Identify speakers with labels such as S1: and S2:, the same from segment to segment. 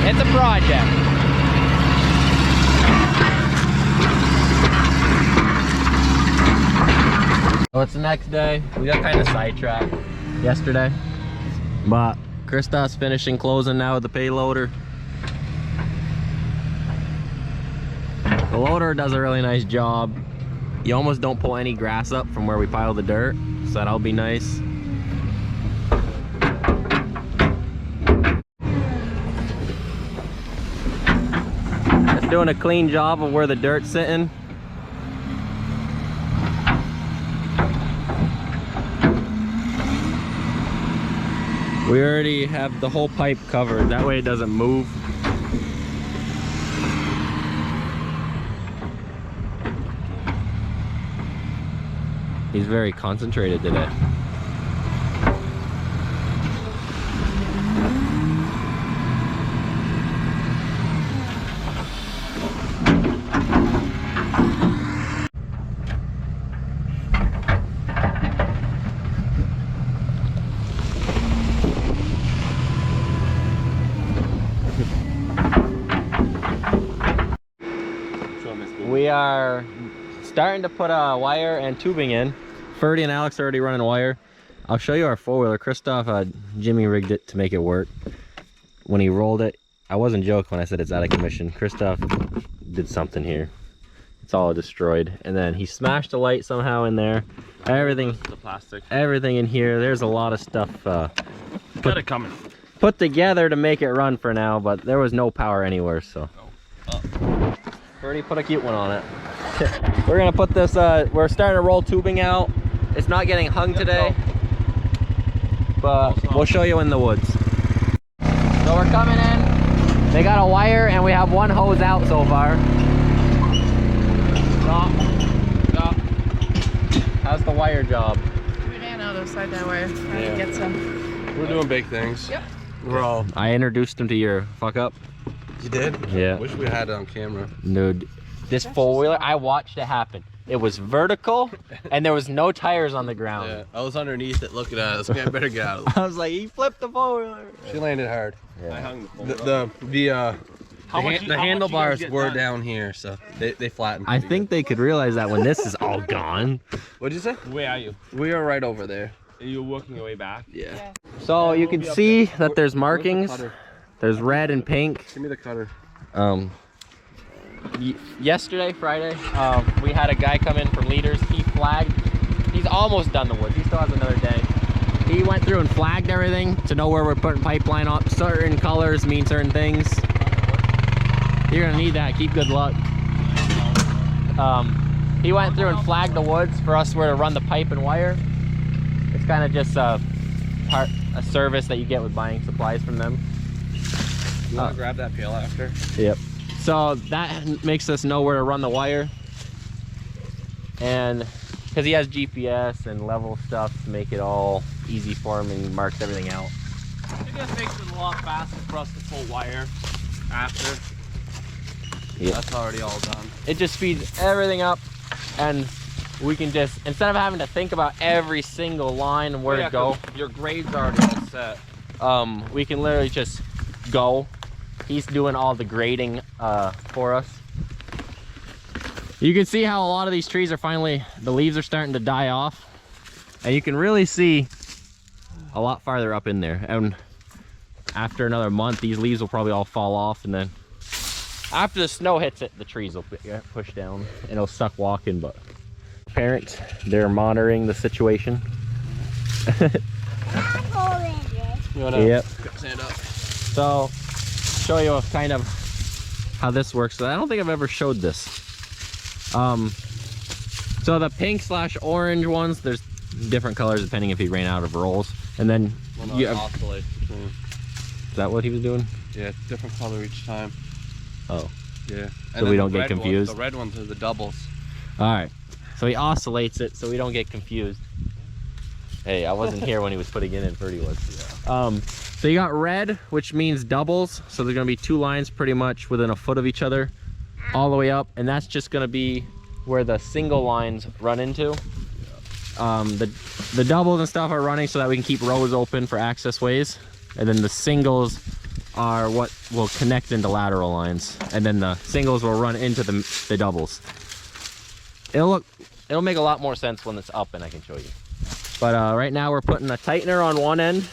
S1: It's a project. So it's the next day. We got kind of sidetracked yesterday, but Kristoff's finishing closing now with the payloader. The loader does a really nice job. You almost don't pull any grass up from where we pile the dirt, so that'll be nice. It's doing a clean job of where the dirt's sitting. We already have the whole pipe covered, that way it doesn't move. He's very concentrated today. We are starting to put a wire and tubing in. Ferdy and Alex are already running wire. I'll show you our four-wheeler. Kristoff Jimmy rigged it to make it work. When he rolled it, I wasn't joking when I said it's out of commission. Kristoff did something here. It's all destroyed. And then he smashed the light somehow in there. Everything,
S2: the plastic.
S1: Everything in here. There's a lot of stuff
S2: Got it coming.
S1: Put together to make it run for now, but there was no power anywhere, so. Ferdy put a cute one on it. We're gonna put this, we're starting to roll tubing out. It's not getting hung today, but we'll show you in the woods. So we're coming in. They got a wire and we have one hose out so far. Stop. How's the wire job?
S3: We ran out of side that way. I can get some.
S2: We're doing big things.
S3: Yep.
S2: We're all.
S1: I introduced him to your fuck up.
S2: You did?
S1: Yeah.
S2: Wish we had it on camera.
S1: Dude, this four-wheeler, I watched it happen. It was vertical and there was no tires on the ground.
S2: Yeah, I was underneath it looking at it. I was like, I better get out of the
S1: I was like, he flipped the four-wheeler.
S2: She landed hard.
S1: Yeah.
S2: I hung the handlebars were down here, so they flattened.
S1: I think they could realize that when this is all gone.
S2: What'd you say?
S4: Where are you?
S2: We are right over there.
S4: Are you working your way back?
S2: Yeah.
S1: So you can see that there's markings.
S2: Where's the cutter?
S1: There's red and pink.
S2: Give me the cutter.
S1: Yesterday, Friday, we had a guy come in from Leaders. He flagged. He's almost done the woods. He still has another day. He went through and flagged everything to know where we're putting pipeline on. Certain colors mean certain things. You're gonna need that. Keep good luck. He went through and flagged the woods for us where to run the pipe and wire. It's kind of just a service that you get with buying supplies from them.
S2: You want to grab that pail after?
S1: Yep. So that makes us know where to run the wire, and because he has GPS and level stuff to make it all easy for him, and he marks everything out.
S4: It just makes it a lot faster for us to pull wire after.
S1: Yeah.
S4: That's already all done.
S1: It just speeds everything up, and we can just, instead of having to think about every single line and where to go,
S4: your grade's already all set.
S1: we can literally just go. He's doing all the grading for us. You can see how a lot of these trees are finally, the leaves are starting to die off. And you can really see a lot farther up in there. And after another month, these leaves will probably all fall off. And then after the snow hits it, the trees will get pushed down and it'll suck walking. But parents, they're monitoring the situation.
S2: You want to
S1: Yep.
S2: stand up?
S1: So, show you kind of how this works. I don't think I've ever showed this. So the pink / orange ones, there's different colors depending if he ran out of rolls. And then you have,
S2: oscillate between.
S1: is that what he was doing?
S2: Yeah, different color each time.
S1: Oh,
S2: Yeah.
S1: So we don't get confused?
S2: The red ones are the doubles.
S1: all right. So he oscillates it so we don't get confused. Hey, I wasn't here when he was putting it in, Ferdy was. Yeah. So you got red, which means doubles. So there's gonna be two lines pretty much within a foot of each other all the way up. And that's just gonna be where the single lines run into. The doubles and stuff are running so that we can keep rows open for access ways. And then the singles are what will connect into lateral lines, and then the singles will run into the doubles. It'll make a lot more sense when it's up and I can show you. But right now we're putting a tightener on one end,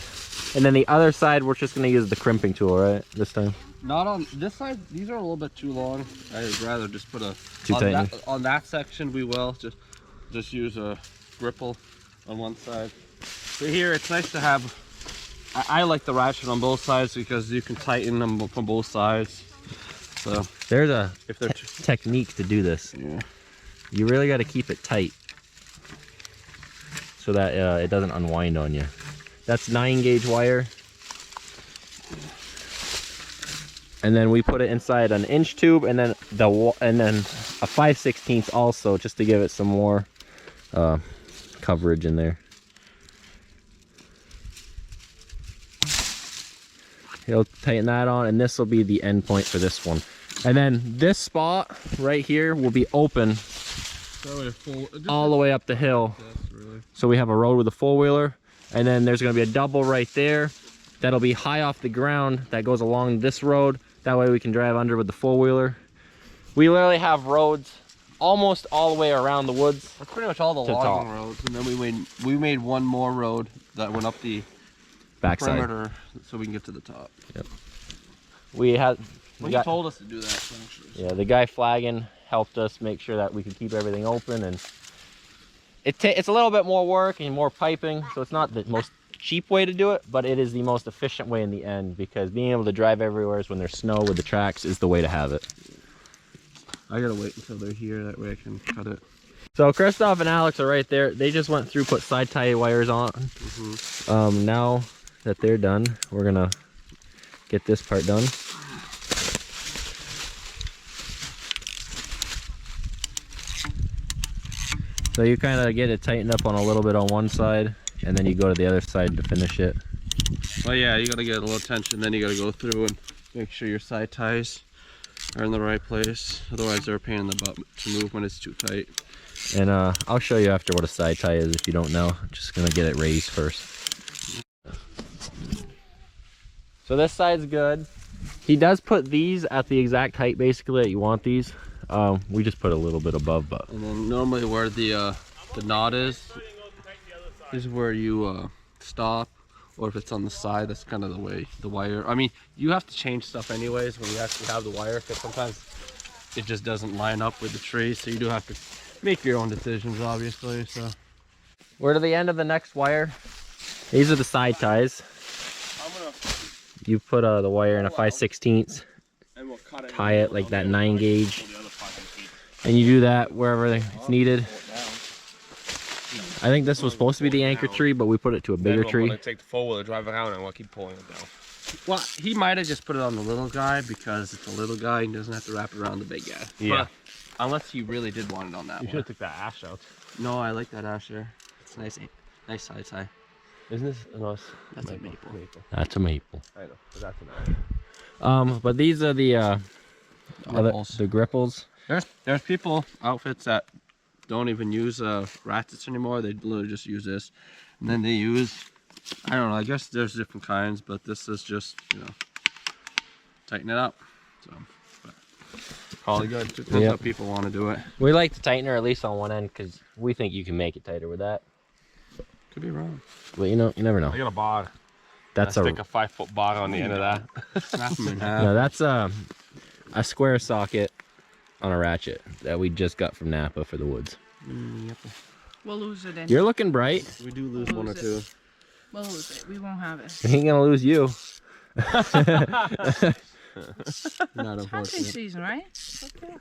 S1: and then the other side we're just gonna use the crimping tool, right? This time.
S2: Not on this side. These are a little bit too long. I'd rather just put a on that section. We will just use a gripple on one side. So here it's nice to have. I like the ratchet on both sides because you can tighten them from both sides. So
S1: there's a
S2: if they're
S1: technique to do this.
S2: Yeah.
S1: You really got to keep it tight so that it doesn't unwind on you. That's 9-gauge wire. And then we put it inside an inch tube, and then a 5/16 also, just to give it some more coverage in there. He'll tighten that on, and this will be the end point for this one. And then this spot right here will be open all the way up the hill. So we have a road with a four-wheeler, and then there's going to be a double right there that'll be high off the ground that goes along this road. That way we can drive under with the four-wheeler. We literally have roads almost all the way around the woods.
S2: That's pretty much all the logging roads, and then we made one more road that went up the
S1: backside
S2: perimeter so we can get to the top.
S1: Yep. We had.
S2: Well, he told us to do that. Actually, so.
S1: Yeah, the guy flagging helped us make sure that we could keep everything open, and it's a little bit more work and more piping, so it's not the most cheap way to do it, but it is the most efficient way in the end, because being able to drive everywhere when there's snow with the tracks is the way to have it.
S2: I gotta wait until they're here, that way I can cut it.
S1: So Christoph and Alex are right there. They just went through, put side tie wires on. Now that they're done, we're gonna get this part done. So you kind of get it tightened up on a little bit on one side, and then you go to the other side to finish it.
S2: Well, yeah, you gotta get a little tension, then you gotta go through and make sure your side ties are in the right place. Otherwise, they're a pain in the butt to move when it's too tight.
S1: And I'll show you after what a side tie is if you don't know. I'm just gonna get it raised first. So this side's good. He does put these at the exact height basically that you want these. We just put a little bit above, but.
S2: And then normally where the knot is where you stop, or if it's on the side, that's kind of the way the wire. I mean, you have to change stuff anyways when you actually have the wire, because sometimes it just doesn't line up with the tree, so you do have to make your own decisions, obviously. So
S1: we're to the end of the next wire. These are the side ties. You put the wire in a 5/16, tie it like that 9-gauge, and you do that wherever it's needed. I think this was supposed to be the anchor tree, but we put it to a bigger tree.
S4: I'm gonna take the four-wheeler, drive around, and we'll keep pulling it down.
S2: Well, he might have just put it on the little guy because it's a little guy and doesn't have to wrap it around the big guy.
S4: Yeah.
S2: But unless he really did want it on that
S4: You
S2: one.
S4: should have took that ash out.
S2: No, I like that ash there. It's nice side tie.
S4: Isn't this nice?
S2: That's a maple.
S1: That's a maple.
S4: I know, but that's an
S1: But these are the
S2: Gripples.
S1: the gripples.
S2: There's people outfits that don't even use ratchets anymore. They literally just use this, and then they use, I don't know, I guess there's different kinds, but this is just, you know, tighten it up. So probably good. That's how people want to do it.
S1: We like the tightener at least on one end because we think you can make it tighter with that.
S2: Could be wrong.
S1: But you never know.
S4: I got a bar.
S1: That's
S4: stick a 5-foot bar on the end of that.
S2: Snap them in half.
S1: No, that's a square socket on a ratchet that we just got from Napa for the woods.
S3: We'll lose it.
S1: You're looking bright.
S2: We do lose one or two.
S3: We'll lose it. We won't have it.
S1: We ain't gonna lose you.
S2: Not
S3: Hunting
S2: unfortunate.
S3: season, right? Okay.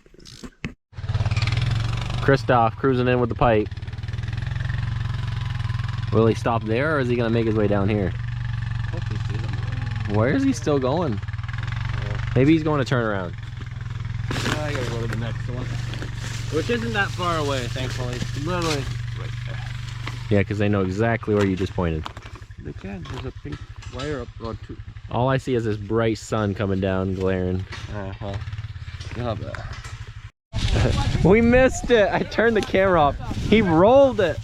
S1: Christoph cruising in with the pipe. Will he stop there, or is he gonna make his way down here? Where is he still going? Maybe he's going to turn around.
S4: I gotta go to the next one. Which isn't that far away, thankfully. It's literally right there.
S1: Yeah, because they know exactly where you just pointed.
S2: They can. There's a pink wire up on two.
S1: All I see is this bright sun coming down, glaring.
S2: Well, you'll have that.
S1: We missed it. I turned the camera off. He rolled it.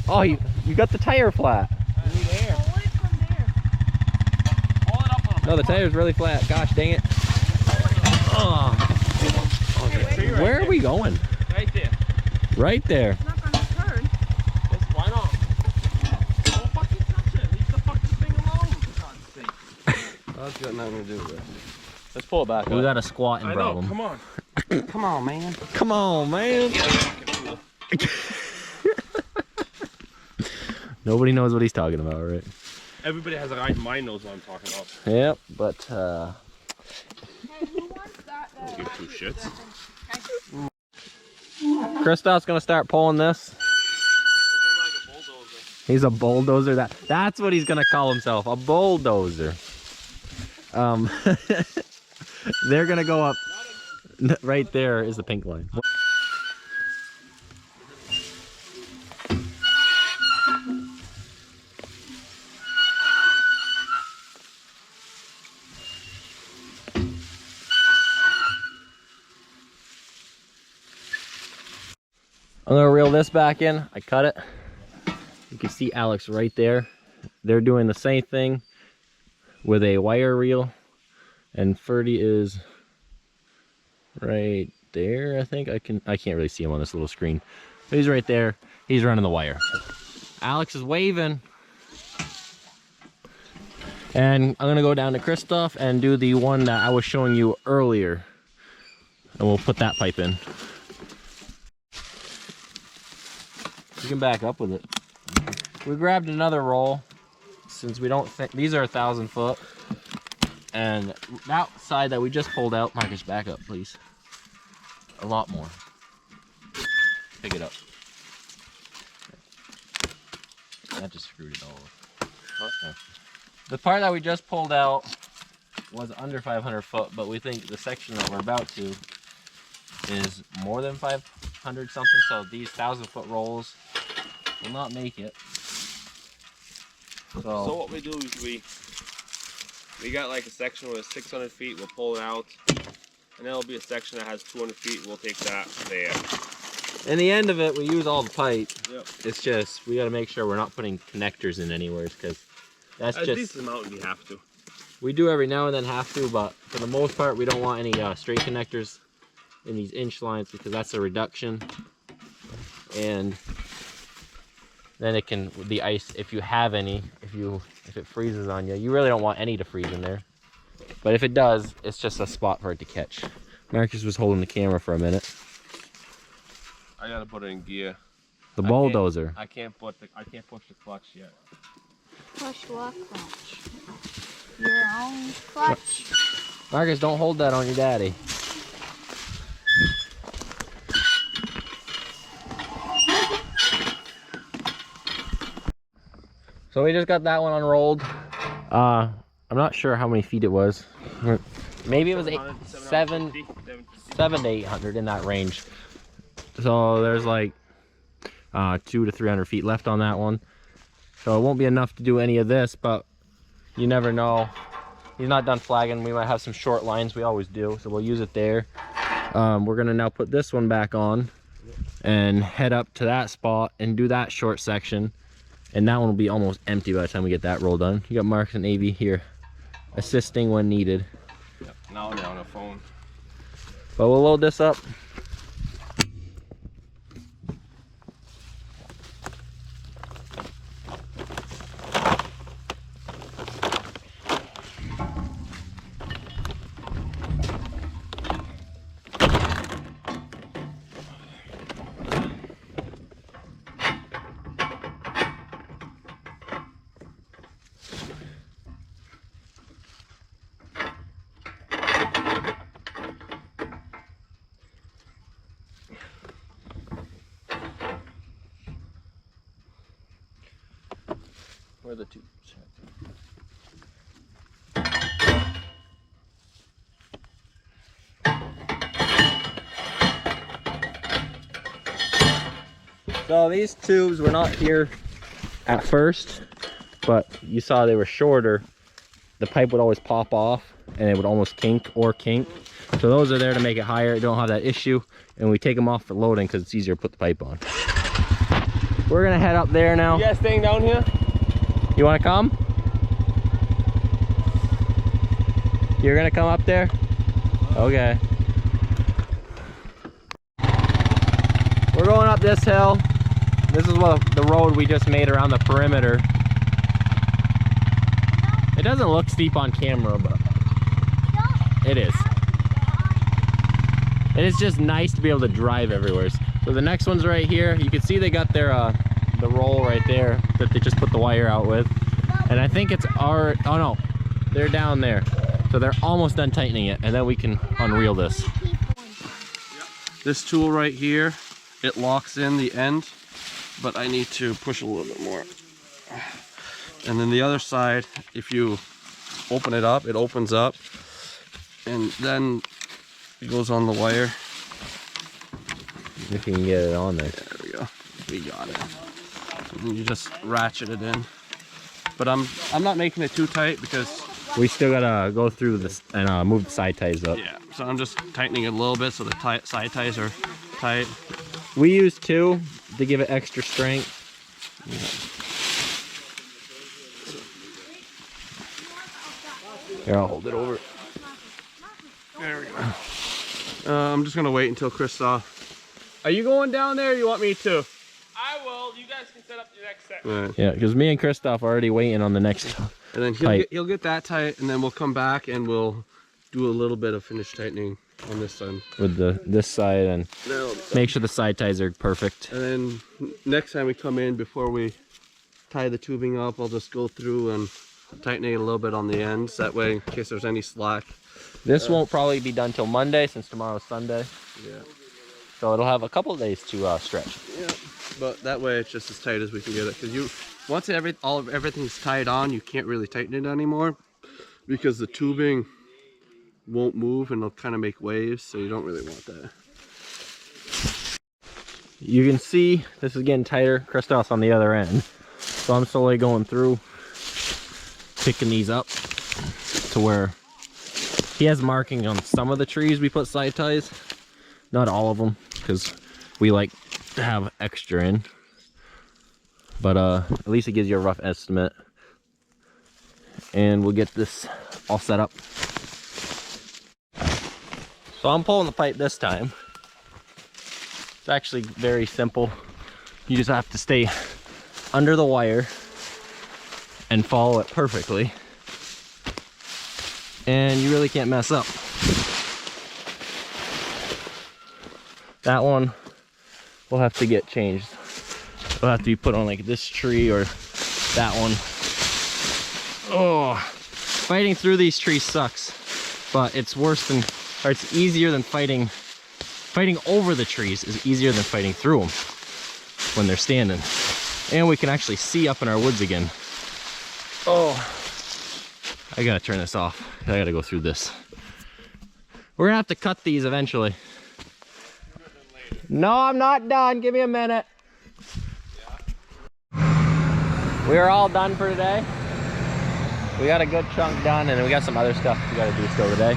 S1: Oh, you got the tire flat.
S3: Pull it from there.
S4: Pull it up on
S1: No, the tire's really flat. Gosh dang it. Oh. Where are we going?
S4: Right there.
S1: Right there.
S3: It's not gonna turn.
S4: Yes, why not? Don't fucking touch it. Leave the fucking thing alone, for God's sake.
S2: That's got nothing to do with it.
S4: Let's pull it back
S1: We
S4: up.
S1: got a squatting
S4: I know,
S1: problem.
S4: come on.
S2: Come on, man.
S1: Come on, man. Nobody knows what he's talking about, right?
S4: Everybody has a right mind knows what I'm talking about.
S1: Yep, but
S3: Hey, who wants that?
S4: Don't give two shits.
S1: Christoph's gonna start pulling this.
S4: I'm like a bulldozer.
S1: He's a bulldozer. That's what he's gonna call himself, a bulldozer. They're gonna go up. Right there is the pink line. I'm gonna reel this back in. I cut it. You can see Alex right there. They're doing the same thing with a wire reel, and Ferdy is right there. I think I can't really see him on this little screen, but he's right there. He's running the wire. Alex is waving, and I'm gonna go down to Christoph and do the one that I was showing you earlier, and we'll put that pipe in. You can back up with it. We grabbed another roll since we don't think these are 1,000 foot, and that side that we just pulled out, Marcus, back up please. A lot more. Pick it up. That just screwed it all over. Oh. The part that we just pulled out was under 500 foot, but we think the section that we're about to is more than 500 something, so these 1,000 foot rolls will not make it.
S4: So what we do is we got like a section with 600 feet, we'll pull it out, and then there'll be a section that has 200 feet, we'll take that there.
S1: In the end of it, we use all the pipe.
S4: Yep.
S1: It's just, we gotta make sure we're not putting connectors in anywhere, because that's
S4: At
S1: just,
S4: least the mountain we have to.
S1: we do every now and then have to, but for the most part, we don't want any straight connectors in these inch lines, because that's a reduction. And then it can, the ice, if you have any, if it freezes on you, you really don't want any to freeze in there. But if it does, it's just a spot for it to catch. Marcus was holding the camera for a minute.
S4: I gotta put it in gear.
S1: The bulldozer.
S4: I can't push the clutch yet.
S5: Push what clutch? Your own clutch?
S1: Marcus, don't hold that on your daddy. So we just got that one unrolled. I'm not sure how many feet it was. Maybe it was 7 to 800 in that range. So there's like 200 to 300 feet left on that one. So it won't be enough to do any of this, but you never know. He's not done flagging. We might have some short lines. We always do. So we'll use it there. We're gonna now put this one back on and head up to that spot and do that short section. And that one will be almost empty by the time we get that roll done. You got Marcus and Avi here assisting when needed.
S4: Yep. Now they're on the phone.
S1: But we'll load this up. Where are the tubes? So these tubes were not here at first, but you saw they were shorter. The pipe would always pop off and it would almost kink. So those are there to make it higher. Don't have that issue. And we take them off for loading because it's easier to put the pipe on. We're gonna head up there now.
S4: You guys staying down here?
S1: You wanna come? You're gonna come up there? Okay. We're going up this hill. This is the road we just made around the perimeter. It doesn't look steep on camera, but it is. It is just nice to be able to drive everywhere. So the next one's right here. You can see they got their the roll right there that they just put the wire out with. And I think it's our, oh no, they're down there. So they're almost done tightening it, and then we can unreel this.
S2: This tool right here, it locks in the end, but I need to push a little bit more. And then the other side, if you open it up, it opens up, and then it goes on the wire.
S1: If you can get it on there.
S2: There we go. We got it. And you just ratchet it in. But I'm not making it too tight because
S1: We still gotta go through this and move the side ties up.
S2: yeah. So I'm just tightening it a little bit so the side ties are tight.
S1: We use 2 to give it extra strength. Here, I'll hold it over.
S2: There we go. I'm just gonna wait until Christoph. Are you going down there or you want me to?
S4: I will. You guys can set up your next set.
S2: Right.
S1: Yeah, because me and Christoph are already waiting on the next.
S2: And then he'll get that tight, and then we'll come back and we'll do a little bit of finish tightening on this side.
S1: With this side, and make sure the side ties are perfect.
S2: And then next time we come in, before we tie the tubing up, I'll just go through and tighten it a little bit on the ends. That way, in case there's any slack.
S1: This won't probably be done till Monday, since tomorrow's Sunday.
S2: Yeah.
S1: So it'll have a couple of days to stretch.
S2: Yeah. But that way, it's just as tight as we can get it. Because once everything's tied on, you can't really tighten it anymore, because the tubing won't move and it'll kind of make waves. So you don't really want that.
S1: You can see this is getting tighter. Christoph's on the other end, so I'm slowly going through, picking these up to where he has marking on some of the trees we put side ties, not all of them, because we like to have extra in, but at least it gives you a rough estimate, and we'll get this all set up. So I'm pulling the pipe this time. It's actually very simple. You just have to stay under the wire and follow it perfectly, and you really can't mess up. That one will have to get changed. It'll have to be put on like this tree or that one. Oh, fighting through these trees sucks, but it's worse than, or it's easier than fighting over the trees is easier than fighting through them when they're standing. And we can actually see up in our woods again. Oh, I gotta turn this off. I gotta go through this. We're gonna have to cut these eventually. No, I'm not done. Give me a minute. We are all done for today. We got a good chunk done, and then we got some other stuff we gotta do still today.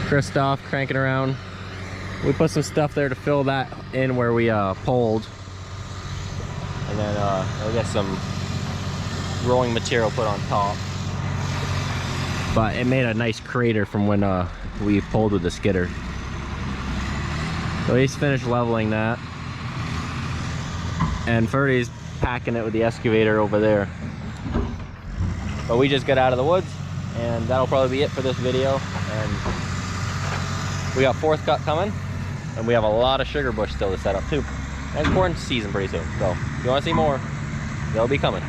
S1: Christoph cranking around. We put some stuff there to fill that in where we pulled, and then we'll get some rolling material put on top. But it made a nice crater from when we pulled with the skidder. So he's finished leveling that, and Ferdy's packing it with the excavator over there. But we just got out of the woods, and that'll probably be it for this video. And we got 4th cut coming, and we have a lot of sugar bush still to set up too. And corn season pretty soon. So if you want to see more, they'll be coming.